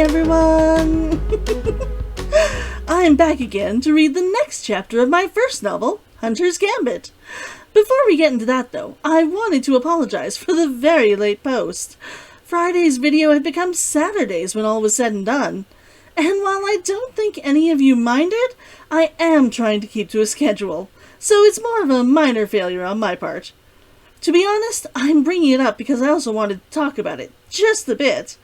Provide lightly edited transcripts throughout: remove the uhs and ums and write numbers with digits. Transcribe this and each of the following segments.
everyone! I'm back again to read the next chapter of my first novel, Hunter's Gambit. Before we get into that though, I wanted to apologize for the very late post. Friday's video had become Saturdays when all was said and done. And while I don't think any of you minded, I am trying to keep to a schedule, so it's more of a minor failure on my part. To be honest, I'm bringing it up because I also wanted to talk about it, just a bit.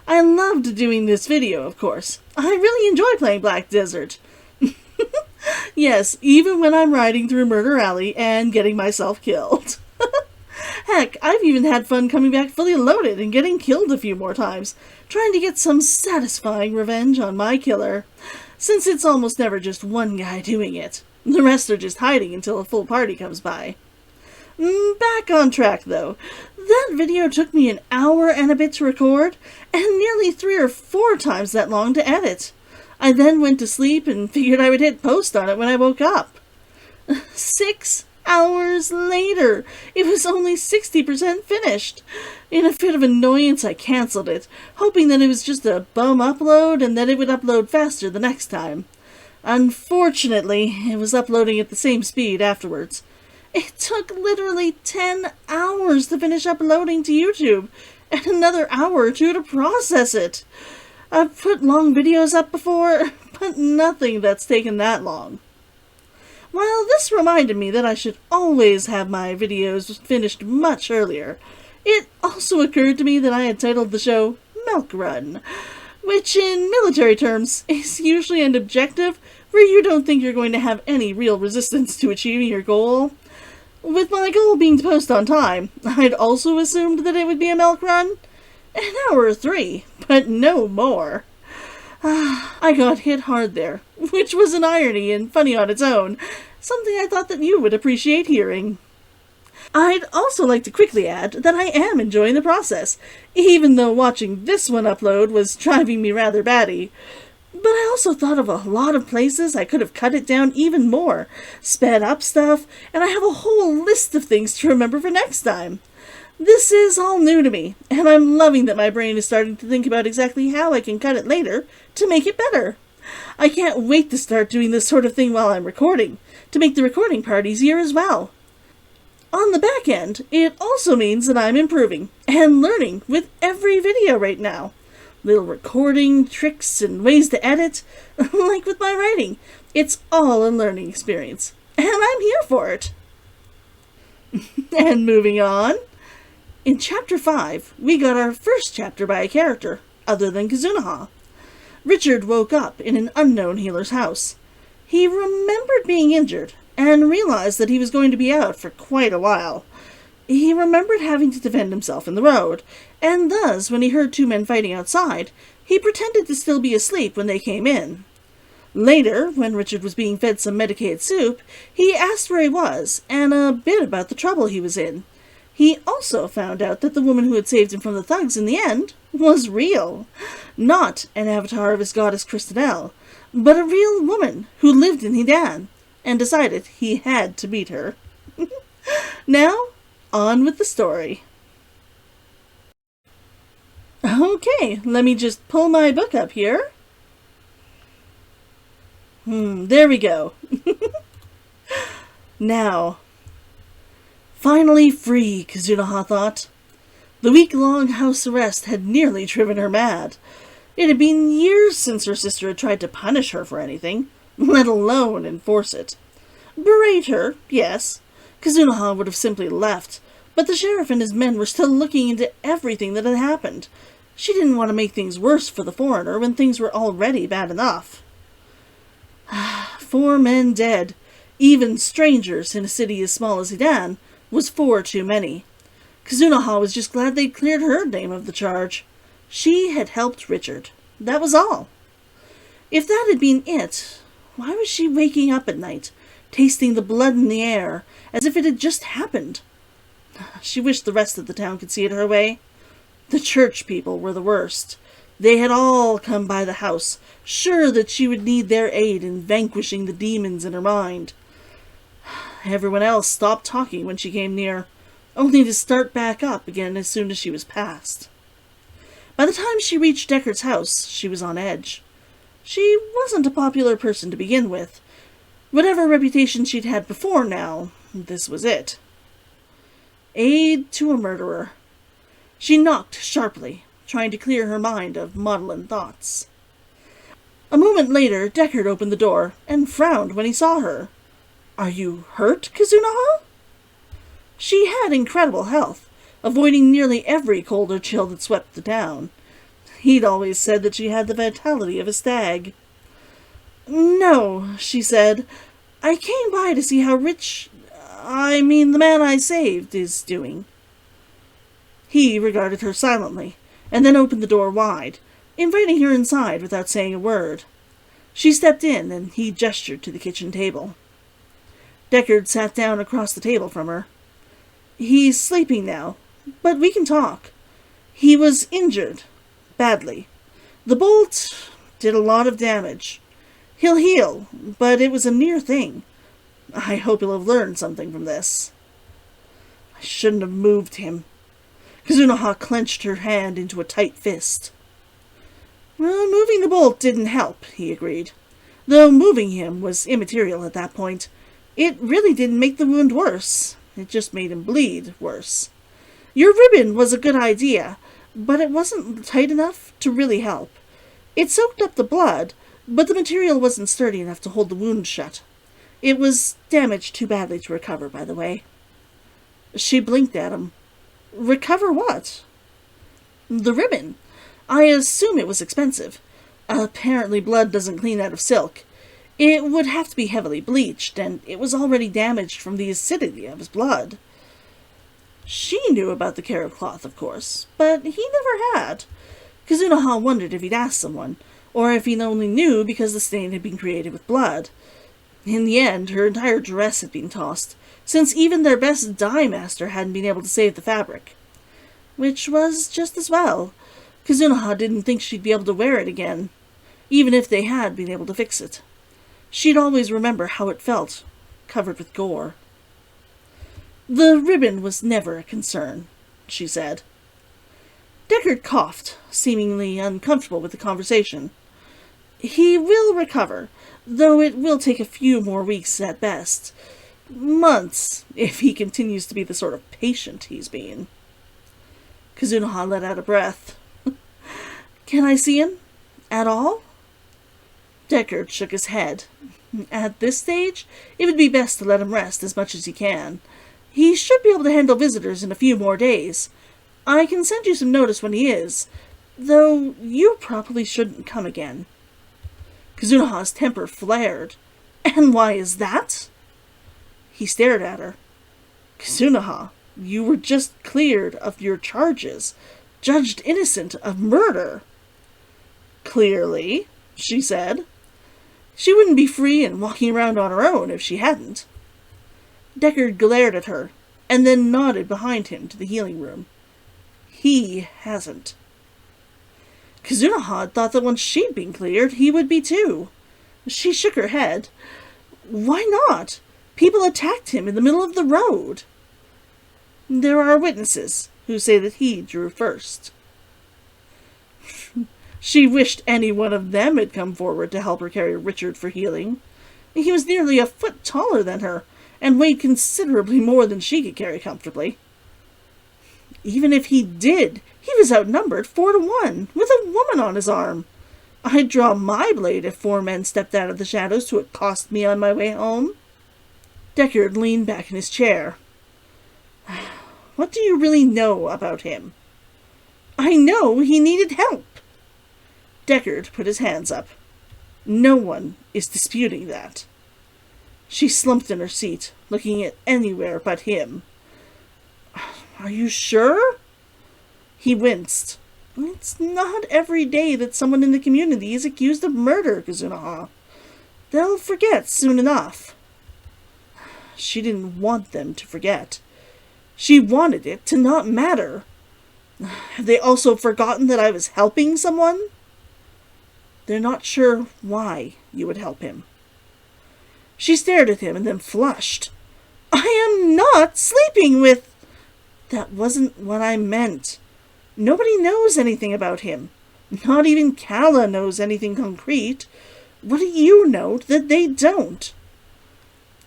I loved doing this video, of course. I really enjoy playing Black Desert. Yes, even when I'm riding through Murder Alley and getting myself killed. Heck, I've even had fun coming back fully loaded and getting killed a few more times, trying to get some satisfying revenge on my killer, since it's almost never just one guy doing it. The rest are just hiding until a full party comes by. Back on track, though. That video took me an hour and a bit to record, and nearly 3 or 4 times that long to edit. I then went to sleep and figured I would hit post on it when I woke up. 6 hours later, it was only 60% finished. In a fit of annoyance, I cancelled it, hoping that it was just a bum upload and that it would upload faster the next time. Unfortunately, it was uploading at the same speed afterwards. It took literally 10 hours to finish uploading to YouTube, and another hour or 2 to process it. I've put long videos up before, but nothing that's taken that long. While this reminded me that I should always have my videos finished much earlier, it also occurred to me that I had titled the show Milk Run, which in military terms is usually an objective where you don't think you're going to have any real resistance to achieving your goal. With my goal being to post on time, I'd also assumed that it would be a milk run. An hour or 3, but no more. I got hit hard there, which was an irony and funny on its own, something I thought that you would appreciate hearing. I'd also like to quickly add that I am enjoying the process, even though watching this one upload was driving me rather batty. But I also thought of a lot of places I could have cut it down even more, sped up stuff, and I have a whole list of things to remember for next time. This is all new to me, and I'm loving that my brain is starting to think about exactly how I can cut it later to make it better. I can't wait to start doing this sort of thing while I'm recording, to make the recording part easier as well. On the back end, it also means that I'm improving and learning with every video right now. Little recording tricks and ways to edit, like with my writing. It's all a learning experience, and I'm here for it. And moving on. In Chapter 5, we got our first chapter by a character, other than Kazunaha. Richard woke up in an unknown healer's house. He remembered being injured, and realized that he was going to be out for quite a while. He remembered having to defend himself in the road, and thus, when he heard 2 men fighting outside, he pretended to still be asleep when they came in. Later, when Richard was being fed some medicated soup, he asked where he was, and a bit about the trouble he was in. He also found out that the woman who had saved him from the thugs in the end was real. Not an avatar of his goddess Christabel, but a real woman who lived in Hidan, and decided he had to meet her. Now, on with the story. Okay, let me just pull my book up here. There we go. Now, finally free, Kazunaha thought. The week-long house arrest had nearly driven her mad. It had been years since her sister had tried to punish her for anything, let alone enforce it. Berate her, yes. Kazunaha would have simply left, but the sheriff and his men were still looking into everything that had happened. She didn't want to make things worse for the foreigner when things were already bad enough. 4 men dead, even strangers in a city as small as Hidan, was 4 too many. Kazunaha was just glad they'd cleared her name of the charge. She had helped Richard. That was all. If that had been it, why was she waking up at night, tasting the blood in the air, as if it had just happened? She wished the rest of the town could see it her way. The church people were the worst. They had all come by the house, sure that she would need their aid in vanquishing the demons in her mind. Everyone else stopped talking when she came near, only to start back up again as soon as she was past. By the time she reached Deckard's house, she was on edge. She wasn't a popular person to begin with. Whatever reputation she'd had before now, this was it. Aid to a murderer. She knocked sharply, trying to clear her mind of maudlin thoughts. A moment later, Deckard opened the door and frowned when he saw her. "Are you hurt, Kazunaha?" She had incredible health, avoiding nearly every cold or chill that swept the town. He'd always said that she had the vitality of a stag. "No," she said. "I came by to see how the man I saved, is doing." He regarded her silently, and then opened the door wide, inviting her inside without saying a word. She stepped in, and he gestured to the kitchen table. Deckard sat down across the table from her. "He's sleeping now, but we can talk. He was injured. Badly. The bolt did a lot of damage. He'll heal, but it was a near thing. I hope he'll have learned something from this." "I shouldn't have moved him." Kazunaha clenched her hand into a tight fist. "Well, moving the bolt didn't help," he agreed. "Though moving him was immaterial at that point. It really didn't make the wound worse. It just made him bleed worse. Your ribbon was a good idea, but it wasn't tight enough to really help. It soaked up the blood, but the material wasn't sturdy enough to hold the wound shut. It was damaged too badly to recover, by the way." She blinked at him. "Recover what?" "The ribbon. I assume it was expensive. Apparently blood doesn't clean out of silk. It would have to be heavily bleached, and it was already damaged from the acidity of his blood." She knew about the Caro cloth, of course, but he never had. Kazunaha wondered if he'd asked someone, or if he only knew because the stain had been created with blood. In the end, her entire dress had been tossed, since even their best dye master hadn't been able to save the fabric. Which was just as well. Kazunaha didn't think she'd be able to wear it again, even if they had been able to fix it. She'd always remember how it felt, covered with gore. "The ribbon was never a concern," she said. Deckard coughed, seemingly uncomfortable with the conversation. "He will recover, though it will take a few more weeks at best. Months, if he continues to be the sort of patient he's been." Kazunaha let out a breath. "Can I see him? At all?" Deckard shook his head. "At this stage, it would be best to let him rest as much as he can. He should be able to handle visitors in a few more days. I can send you some notice when he is, though you probably shouldn't come again." Kazunaha's temper flared. "And why is that?" He stared at her. "Kazunaha, you were just cleared of your charges, judged innocent of murder." "Clearly," she said. "She wouldn't be free and walking around on her own if she hadn't." Deckard glared at her, and then nodded behind him to the healing room. "He hasn't." Kazunaha thought that once she'd been cleared, he would be too. She shook her head. "Why not? People attacked him in the middle of the road." "There are witnesses who say that he drew first." She wished any one of them had come forward to help her carry Richard for healing. He was nearly a foot taller than her, and weighed considerably more than she could carry comfortably. "Even if he did, he was outnumbered 4-1, with a woman on his arm. I'd draw my blade if 4 men stepped out of the shadows to accost me on my way home." Deckard leaned back in his chair. "What do you really know about him?" "I know he needed help." Deckard put his hands up. "No one is disputing that." She slumped in her seat, looking at anywhere but him. "Are you sure?" He winced. "It's not every day that someone in the community is accused of murder, Kazunaha. They'll forget soon enough." She didn't want them to forget. She wanted it to not matter. "Have they also forgotten that I was helping someone?" "They're not sure why you would help him." She stared at him and then flushed. "I am not sleeping with—" "That wasn't what I meant. Nobody knows anything about him. Not even Kala knows anything concrete. What do you know that they don't?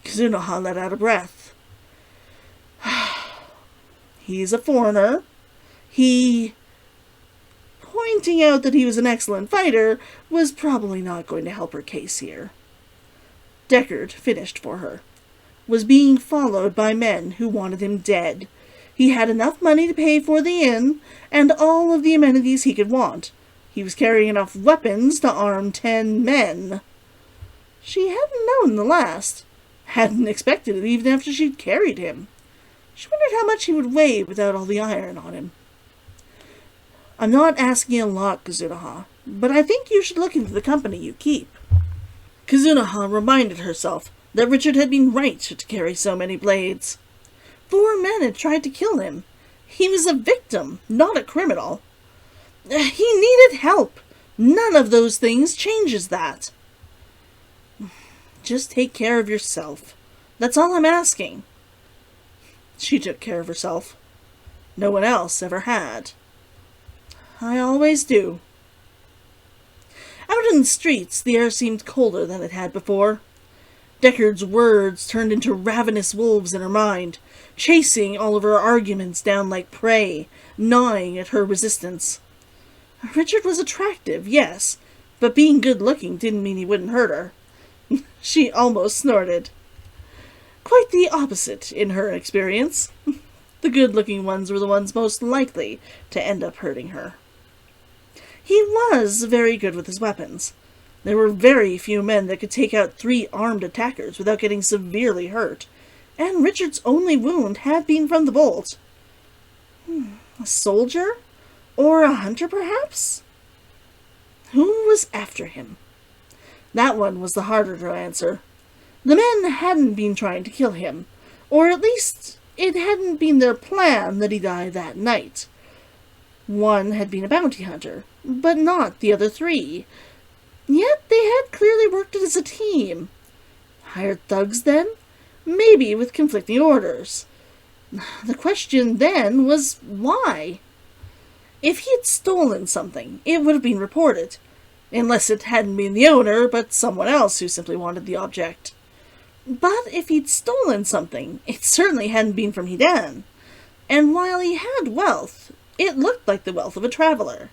Kazunoha let out a breath. He's a foreigner. Pointing out that he was an excellent fighter was probably not going to help her case here. Deckard finished for her. Was being followed by men who wanted him dead. He had enough money to pay for the inn and all of the amenities he could want. He was carrying enough weapons to arm 10 men. She hadn't known the last. Hadn't expected it even after she'd carried him. She wondered how much he would weigh without all the iron on him. I'm not asking a lot, Kazunoha, but I think you should look into the company you keep. Kazunoha reminded herself that Richard had been right to carry so many blades. 4 men had tried to kill him. He was a victim, not a criminal. He needed help. None of those things changes that. Just take care of yourself. That's all I'm asking. She took care of herself. No one else ever had. I always do. Out in the streets, the air seemed colder than it had before. Deckard's words turned into ravenous wolves in her mind, chasing all of her arguments down like prey, gnawing at her resistance. Richard was attractive, yes, but being good-looking didn't mean he wouldn't hurt her. She almost snorted. Quite the opposite in her experience. The good-looking ones were the ones most likely to end up hurting her. He was very good with his weapons. There were very few men that could take out 3 armed attackers without getting severely hurt, and Richard's only wound had been from the bolt. A soldier? Or a hunter, perhaps? Who was after him? That one was the harder to answer. The men hadn't been trying to kill him, or at least it hadn't been their plan that he die that night. One had been a bounty hunter, but not the other 3. Yet they had clearly worked as a team. Hired thugs, then? Maybe with conflicting orders. The question then was why? If he had stolen something, it would have been reported, unless it hadn't been the owner, but someone else who simply wanted the object. But if he'd stolen something, it certainly hadn't been from Hidan. And while he had wealth, it looked like the wealth of a traveler.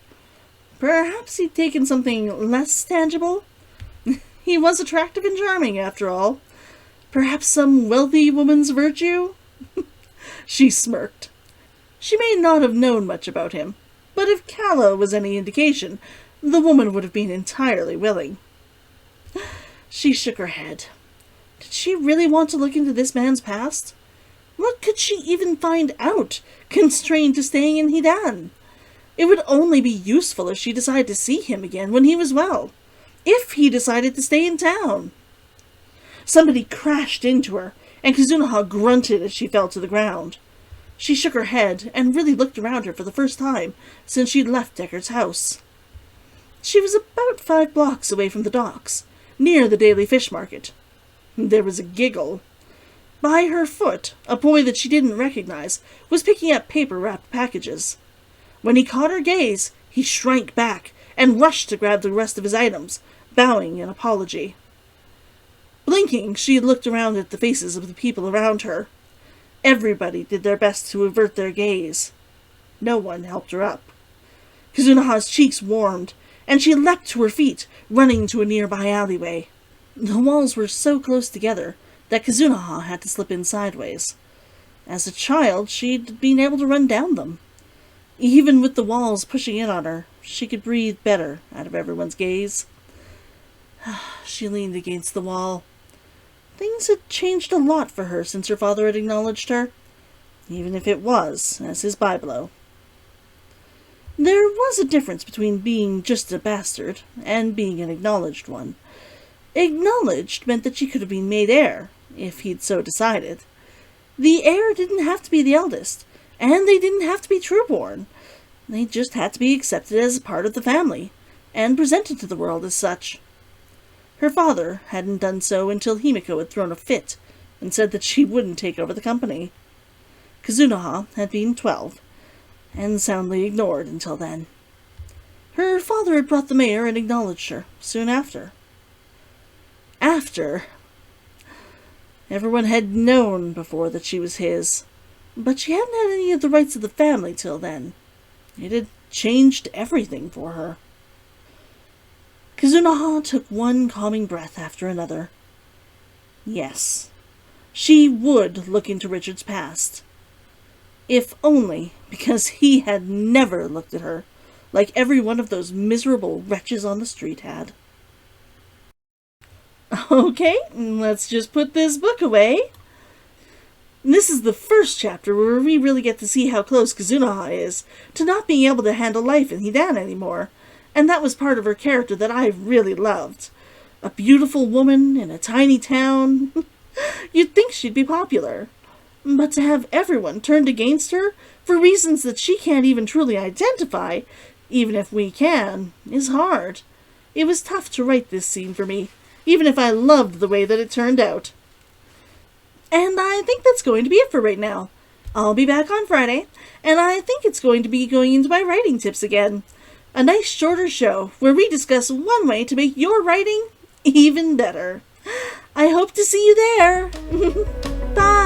Perhaps he'd taken something less tangible? He was attractive and charming, after all. Perhaps some wealthy woman's virtue? She smirked. She may not have known much about him, but if Kala was any indication, the woman would have been entirely willing. She shook her head. Did she really want to look into this man's past? What could she even find out, constrained to staying in Hidan? It would only be useful if she decided to see him again when he was well. If he decided to stay in town. Somebody crashed into her, and Kazunoha grunted as she fell to the ground. She shook her head and really looked around her for the first time since she'd left Deckard's house. She was about 5 blocks away from the docks, near the daily fish market. There was a giggle. By her foot, a boy that she didn't recognize was picking up paper-wrapped packages. When he caught her gaze, he shrank back and rushed to grab the rest of his items, bowing in apology. Blinking, she looked around at the faces of the people around her. Everybody did their best to avert their gaze. No one helped her up. Kazunoha's cheeks warmed, and she leapt to her feet, running to a nearby alleyway. The walls were so close together that Kazunoha had to slip in sideways. As a child, she'd been able to run down them. Even with the walls pushing in on her, she could breathe better out of everyone's gaze. She leaned against the wall. Things had changed a lot for her since her father had acknowledged her, even if it was as his byblow. There was a difference between being just a bastard and being an acknowledged one. Acknowledged meant that she could have been made heir, if he'd so decided. The heir didn't have to be the eldest, and they didn't have to be true-born. They just had to be accepted as a part of the family, and presented to the world as such. Her father hadn't done so until Himiko had thrown a fit, and said that she wouldn't take over the company. Kazunoha had been 12, and soundly ignored until then. Her father had brought the mayor and acknowledged her soon after. Everyone had known before that she was his, but she hadn't had any of the rights of the family till then. It had changed everything for her. Kazunaha took one calming breath after another. Yes, she would look into Richard's past. If only because he had never looked at her, like every one of those miserable wretches on the street had. Okay, let's just put this book away. This is the first chapter where we really get to see how close Kazunaha is to not being able to handle life in Hidan anymore, and that was part of her character that I really loved. A beautiful woman in a tiny town. You'd think she'd be popular. But to have everyone turned against her for reasons that she can't even truly identify, even if we can, is hard. It was tough to write this scene for me, even if I loved the way that it turned out. And I think that's going to be it for right now. I'll be back on Friday, and I think it's going to be going into my writing tips again. A nice shorter show where we discuss one way to make your writing even better. I hope to see you there. Bye!